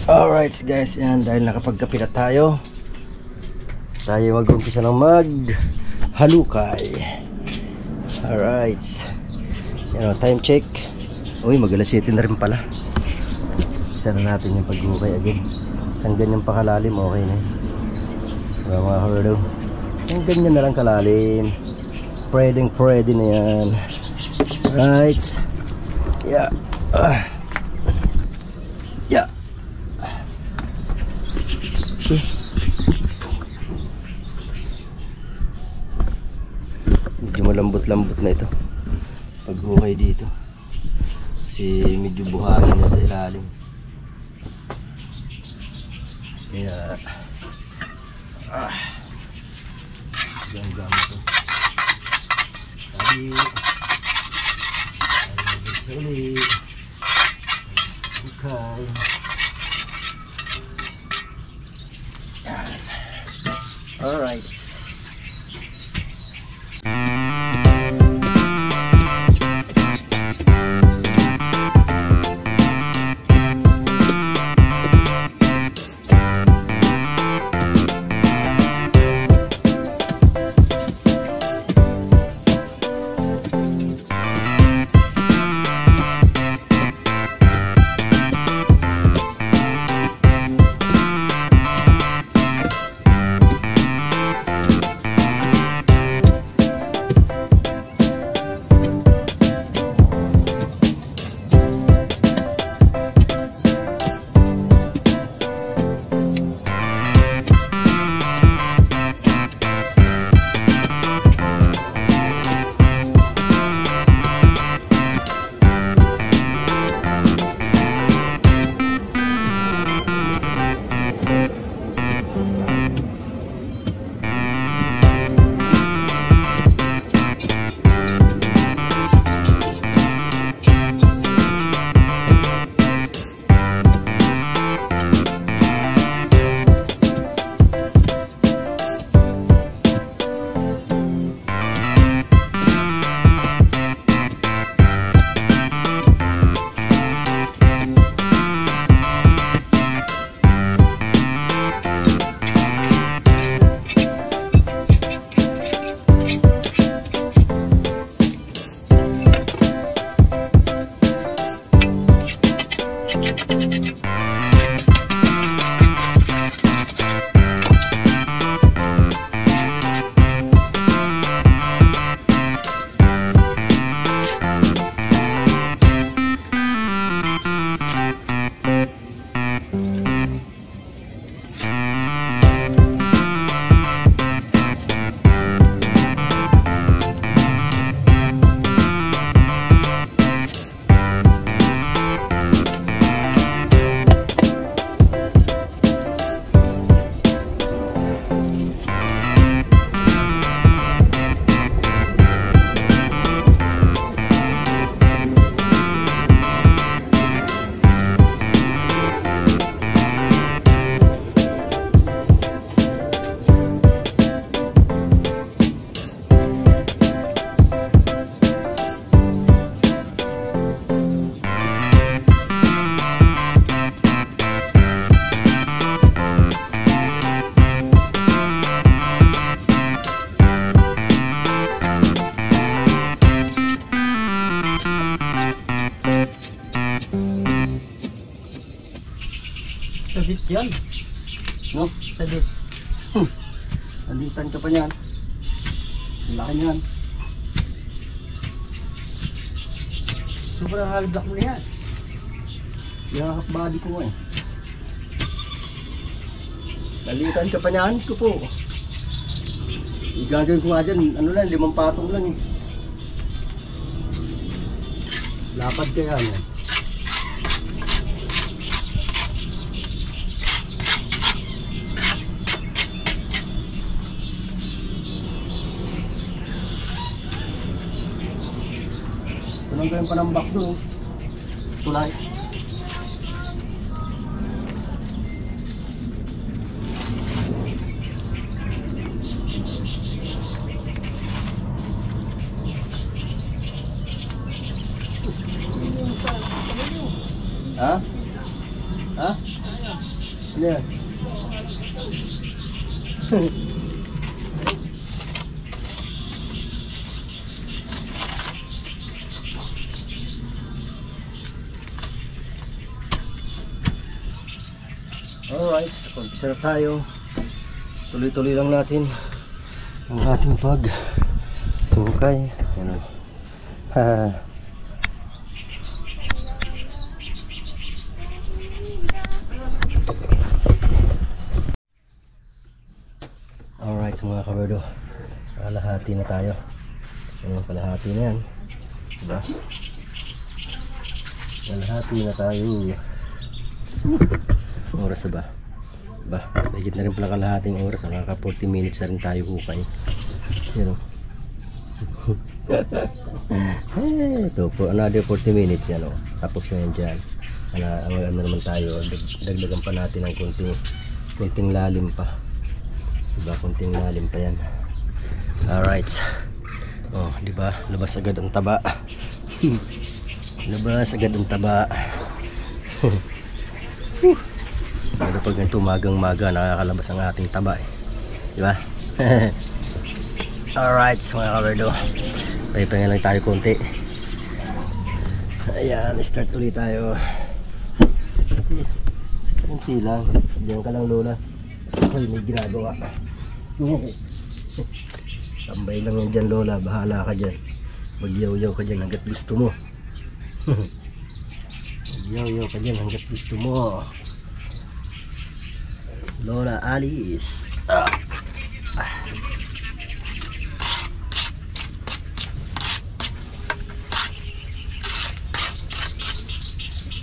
Alright guys, yan, dahil nakapagkape na tayo mag-umpisa ng halukay. Alright, yan, time check. Uy, mag-alas 7 na rin pala. Isa na natin yung paghukay again. Isang ganyan pa kalalim, okay na yun. Mga hurdo, isang ganyan na lang kalalim, pwede na yan. Alright, yeah. Yeah. Okay. Medyo malambot-lambot na ito paghukay dito kasi medyo buhangin na sa ilalim. Kaya gamit ito. Tali ulit. Okay. All right. Sabit yan. No? Sabit. Nalitan ka pa niyan. Laki niyan. Sobrang halbak mo na yan. Yakap body ko eh. Nalitan ka pa niyan ko po. Igagawin ko nga dyan. Ano lang, 5 patong lang eh. Lapad kaya yan. Anong gawin pa ng back doon? Tulay. Ha? Ha? Ano yan? Alright, umpisa na tayo. Tuloy-tuloy lang natin ang ating pag-hukay. Ano? Alright, mga kabardo, kalahati na tayo. Ano, kalahati na yan, diba? Kalahati na tayo. Oras na ba? Ba, higit na rin pala kalahating oras. Nakaka 40 minutes na rin tayo hukay. Yan o. Ito po, another 40 minutes yan o. Tapos na yan dyan. Ano naman tayo, dagdagan pa natin ng kunting lalim pa. Diba, kunting lalim pa yan. Alright. Oh, diba, labas agad ang taba. Labas agad ang taba. Pero pag ganito magang-maga, nakakalabas ang ating taba eh. Diba? Alright, mga kabardo, pahinga lang tayo konti. Ayan, start ulit tayo. Kunti lang. Diyan ka lang, Lola. Ay, may ginagawa. Tambay lang yan dyan, Lola. Bahala ka dyan. Magyaw-yaw ka dyan hanggat gusto mo. Magyaw-yaw ka dyan hanggat gusto mo. Lola Alice.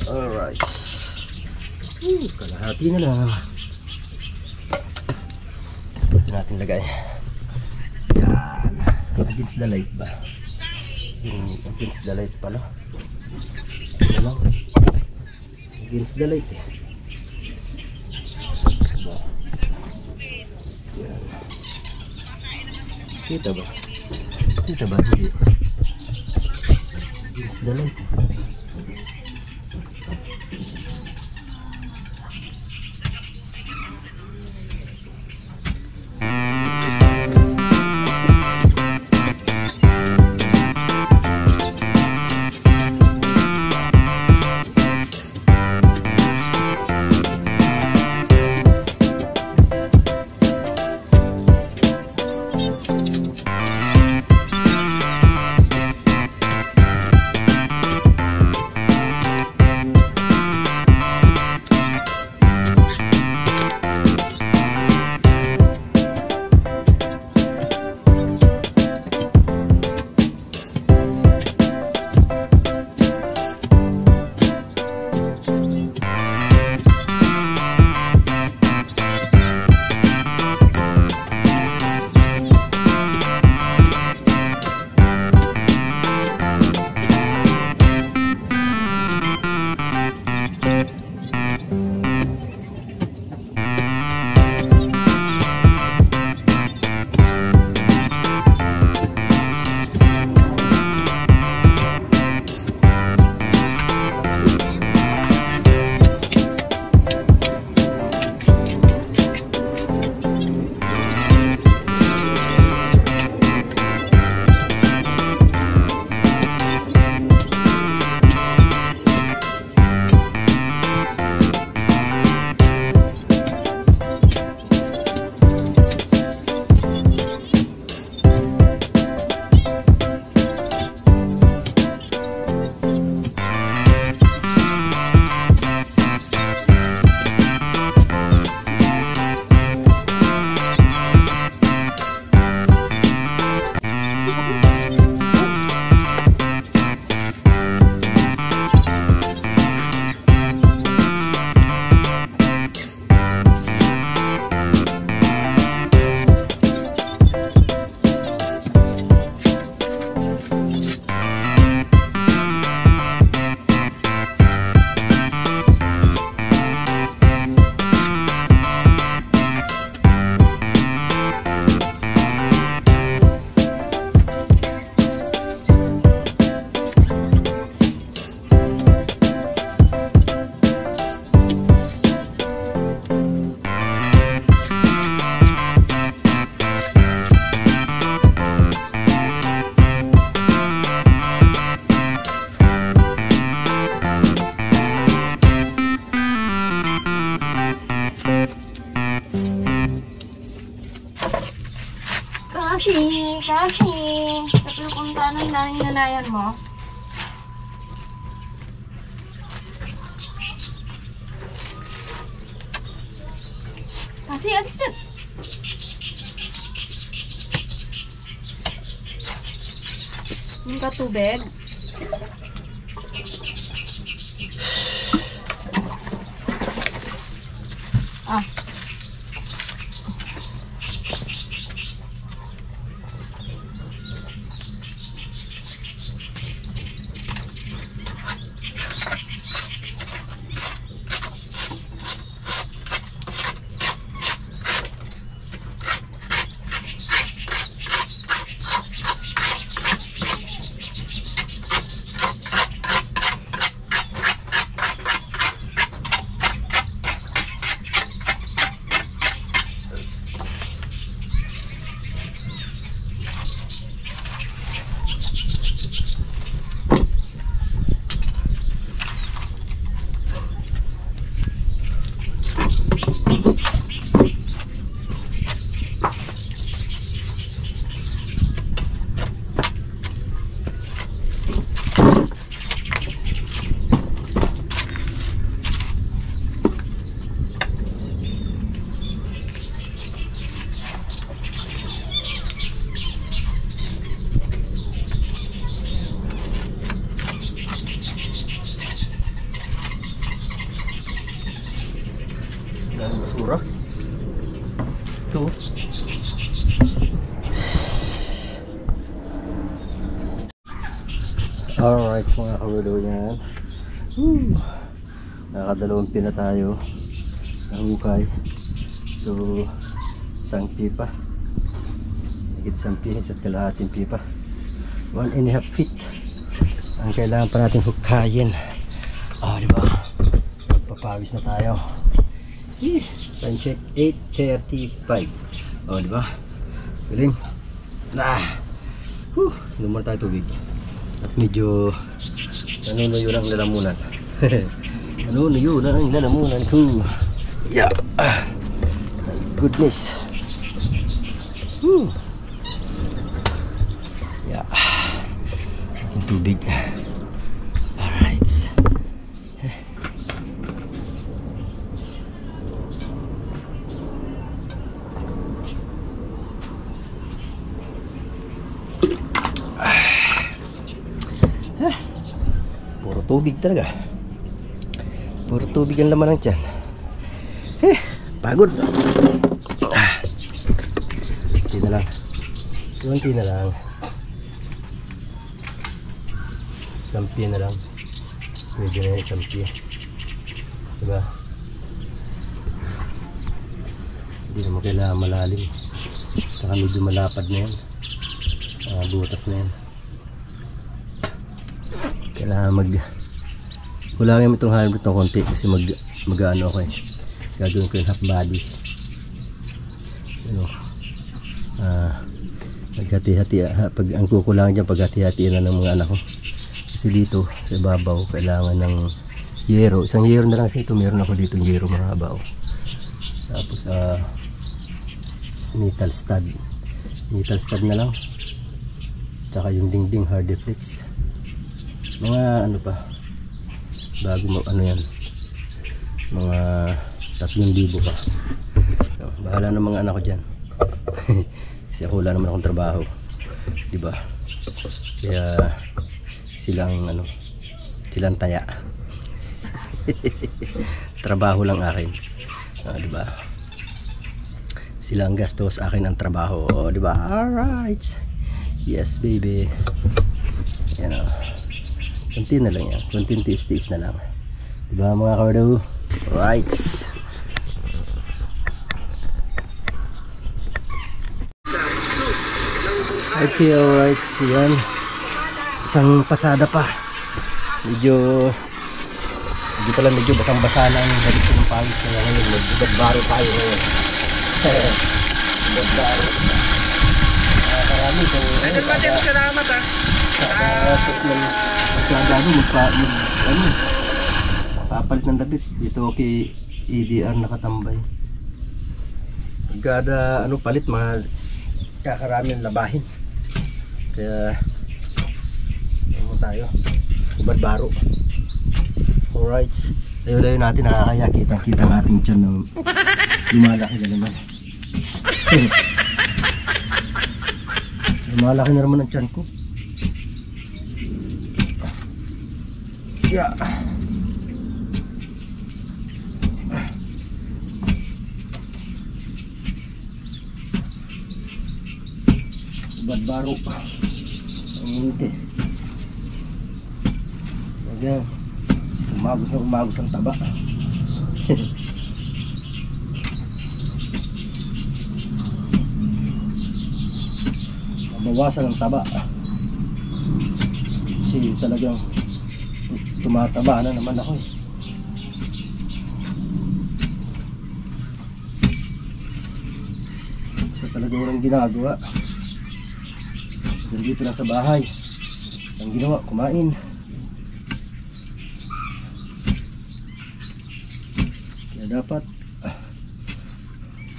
Alright. Kalahati na lang. Ito natin lagay. Yan. Against the light ba? Against the light pala. Ano lang? Against the light eh. Yan. Kita ba? Kita ba? Hindi. Against the light eh. Kasi, kapag kung tanong namin nanayan mo, kasi alis dyan. Yung katubig. Ah. Dahil basura. Ito. Alright mga kawido yan. Nakadalawang pina tayo ng hukay. So isang pipa, higit isang pinis at kalahating pipa, 1.5 feet ang kailangan pa natin hukayin. Diba? Papawis na tayo. Time check 8:35. Diba? Galing. Lumar tayo tubig. At medyo nanunuyo na ang lalamunan. Nanunuyo na ang lalamunan ko. Yeah. My goodness. Yeah. Sa ating tubig. Alright. Puro tubig talaga. Puro tubig ang laman ng tiyan. Pagod. Kunti na lang. Kunti na lang. Sampi na lang. Pwede na yung sampi. Diba? Hindi naman kailangan malalim. Saka medyo malapad na yan. Butas na yan. Kailangan kulangin itong halibut ng konti kasi mag-ano ako gagawin ko yung half body, maghati-hati. Pag ang kukulangan dyan, paghati-hatiin na ng mga anak ko kasi dito sa ibabaw kailangan ng yero. Isang yero na lang kasi ito, meron ako dito yero mahaba. Tapos metal stud na lang, tsaka yung dingding hard deflex, mga ano pa bago yan, mga 3,000 pa. So, bahala ng mga anak ko dyan. Kasi ako wala naman akong trabaho, diba? Kaya silang taya. Trabaho lang akin, diba? Sila ang gastos, akin ang trabaho, diba? Alright, yes baby. Yan kunti na lang yan, kunting tiis-tiis na lang, diba mga kawardaw? Right. Okay, alright, yan. Isang pasada pa. Medyo basang-basa na ang balik ng pawis kaya ngayon, magbaro tayo ngayon. Magbaro. Karami kung salamat ha. papalit ng dabit dito kay EDR nakatambay. Pagkada palit mga kakarami ng labahin. Kaya ano tayo, ubad baro. Alright, layo-layo natin nakakaya, kitang-kita ang ating tiyan na lumalaki na naman. Lumalaki na naman ang tiyan ko. Yeah. Badbaro ang hindi. Ayan, umagos ang taba. Mabawasan ang taba kasi talagang tumataba na naman ako eh. Isa talaga walang ginagawa. Dito na sa bahay, ang ginawa, kumain. Kaya dapat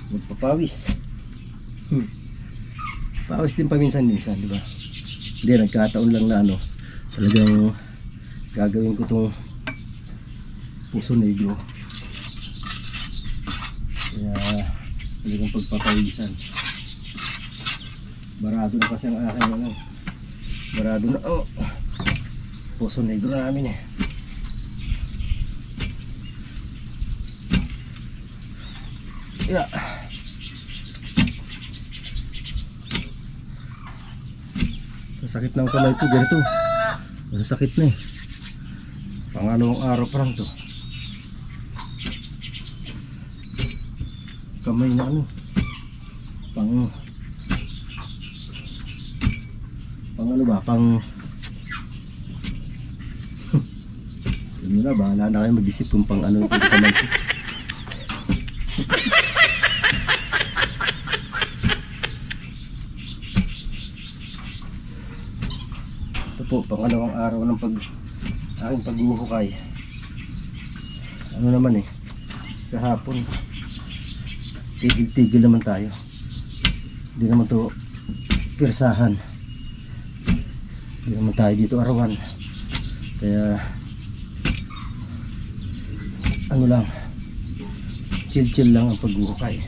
magpapawis. Pawis din paminsan-minsan, di ba? Hindi, nagkataon lang na ano, talagang gagawin ko tong puso negro. Kaya talagang pagpapawisan. Barado na kasi ang akin ano. Barado na, oh. Puso negro namin eh. Yeah. Masakit ng kamay ko, ganito. Masakit na eh. Pangalawang araw pa lang to. Kamay na ano. Ano ba, yun na, bahala na kayo mag-isip kung pang ano yung kamay ko. Ito po, pangalawang araw ng aking paghuhukay. Ano naman eh, kahapon tigil naman tayo, hindi naman to pirsahan. Hindi naman tayo dito arawan. Kaya ano lang, chill lang ang paghuhukay.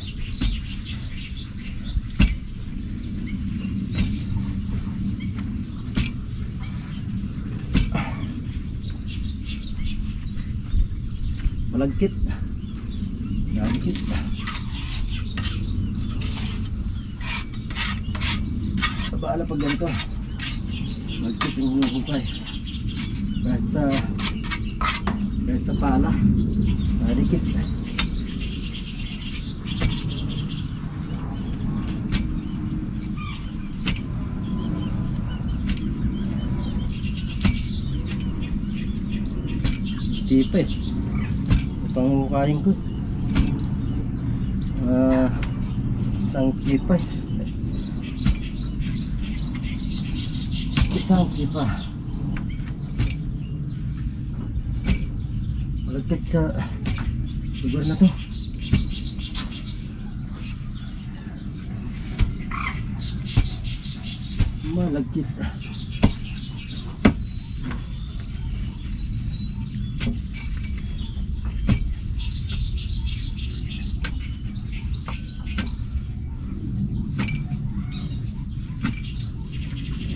Malagkit. Malagkit. Pabaala pag ganito. Malagkit yung huhukay. Kahit sa pala. Malagkit. Tipe. Panghukayin ko. Isang tipe. Isang tipa. Malagkit sa lugar na to. Malagkit.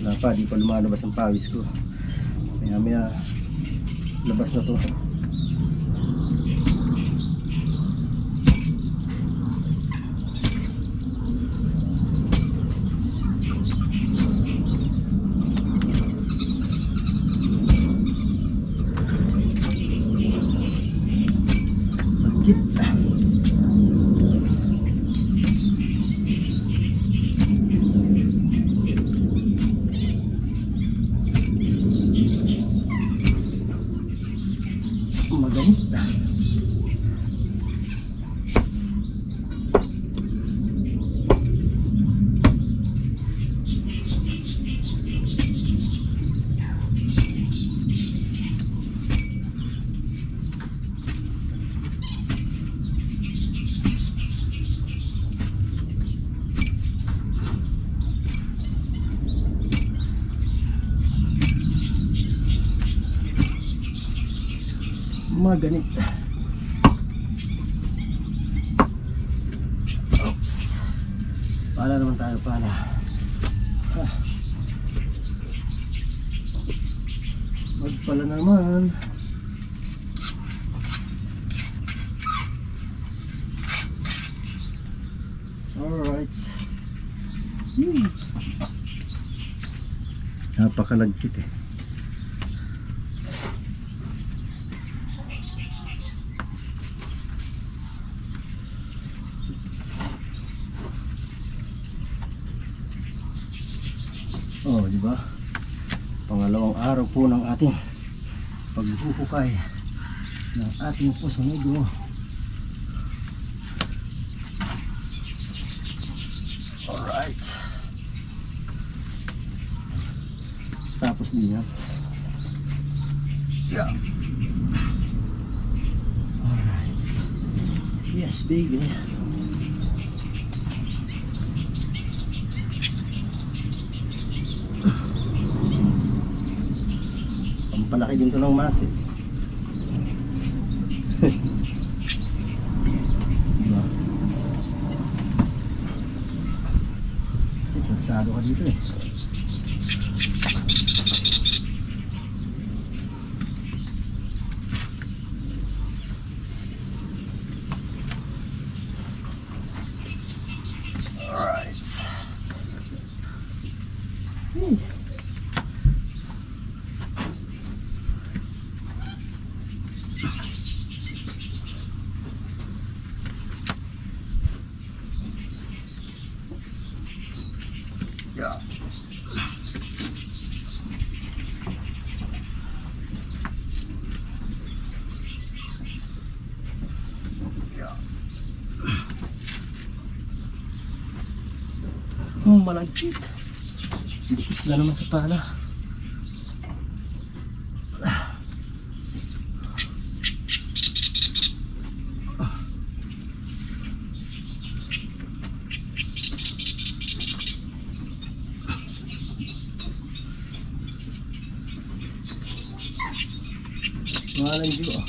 Wala pa, di pa lumalabas ang pawis ko. Maya labas na to. mga ganit. Oops. Pala naman tayo, pala. Magpala naman. Alright. Napakalagkit eh. Oh, di ba? Pangalawang araw po ng ating paghuhukay ng ating puso negro. Alright. Tapos din yan. Yeah. Alright. Yes, baby. Pampalaki din to ng mas eh. Diba? Kasi pagsado ka dito eh. Alright. Yeah. Yeah. Malagkit. Dikit na naman sa pala. Malang Diyo.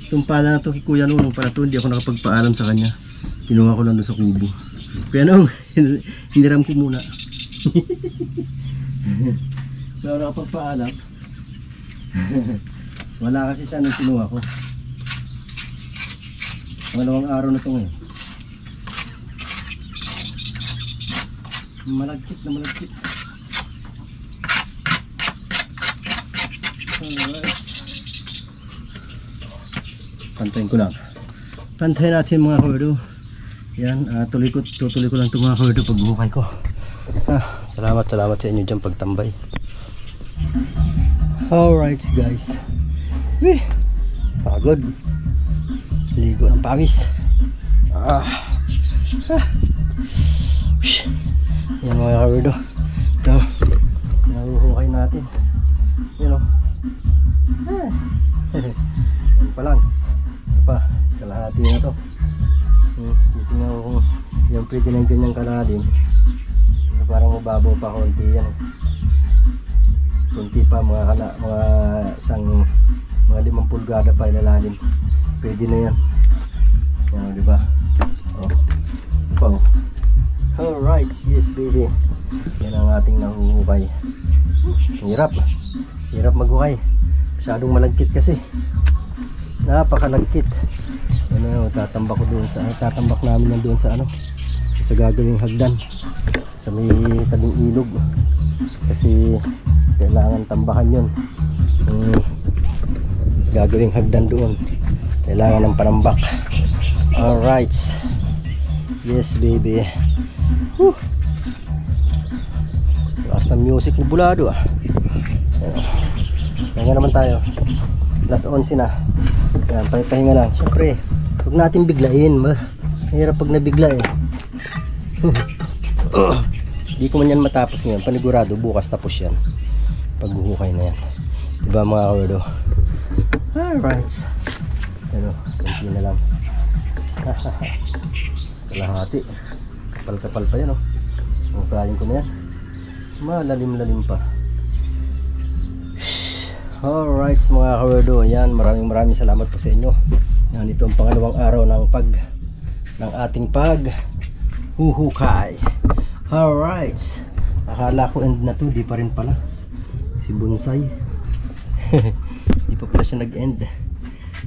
Itong pala na ito kay Kuya Nunong para ito, hindi ako nakapagpaalam sa kanya. Kinuha ko lang doon sa kubo. Kuya Nung, hiniram ko muna. Hindi ako nakapagpaalam. Wala kasi siya nung kinuha ko. Pangalawang araw na ito ngayon. Malagkit na malagkit. Alright. Pantayin ko lang. Pantayin natin mga kawerdo. Yan, tutuloy ko lang ito mga kawerdo pagbuhukay ko. Salamat sa inyo dyan pagtambay. Alright guys. Pagod. Ligo ng pawis. Yan mga kawerdo. Ito. Nahuhukay natin. Yan o. Yan pa lang. Ito pa. Kalahati na to. Titingnan ko kung yung pwede ng ganyang kalalim. Parang mababaw pa konti yan. Kunti pa mga isang mga 5 pulgada pa ilalalim. Pwede na yan. Yan, diba? Oh. Ito pa oh. Alright, yes baby. Yan ang ating nahuhukay. Hirap maghukay. Masyadong malagkit kasi. Napakalagkit. Ano, tatambak namin nandoon sa sa gagawing hagdan sa may tabing ilog kasi kailangan tambakan yun. Gagawing hagdan doon kailangan ng panambak. Alright, yes baby. Lakas ng music ni Bulado ah. Kaya naman tayo last 11 na. Yan, pahinga lang. Siyempre, huwag natin biglain. Mahirap pag nabigla eh. Di ko man yan matapos ngayon. Panigurado, bukas tapos yan. Paghuhukay na yan. Diba mga kawerdo? Alright. Ano, kunti na lang. Kalahati. Kapal-kapal pa yan oh. Hukayin ko na yan. Malalim-lalim pa. Alright mga kawerdo, ayan, maraming salamat po sa inyo. Yan, ito ang pangalawang araw ng ating huhukay. Alright, akala ko end na to, di pa rin pala. Si Bonsai di pa pala siya nag-end.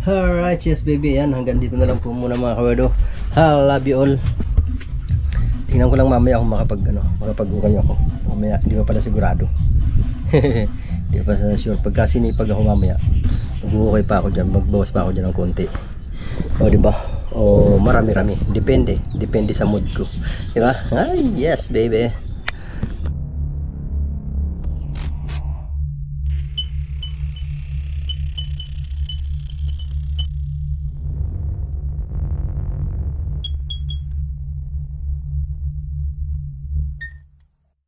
Alright, yes baby, yan, hanggang dito na lang po muna mga kawerdo. I love you all. Tingnan ko lang mamaya kung makapag-ukay ako. Mamaya, di pa pala sigurado. Di pa sa sure. Pagka sinipag ako mamaya, mag-ukay pa ako dyan, magbawas pa ako dyan ng konti. O diba? O marami-rami. Depende sa mood ko. Diba? Ay, yes baby.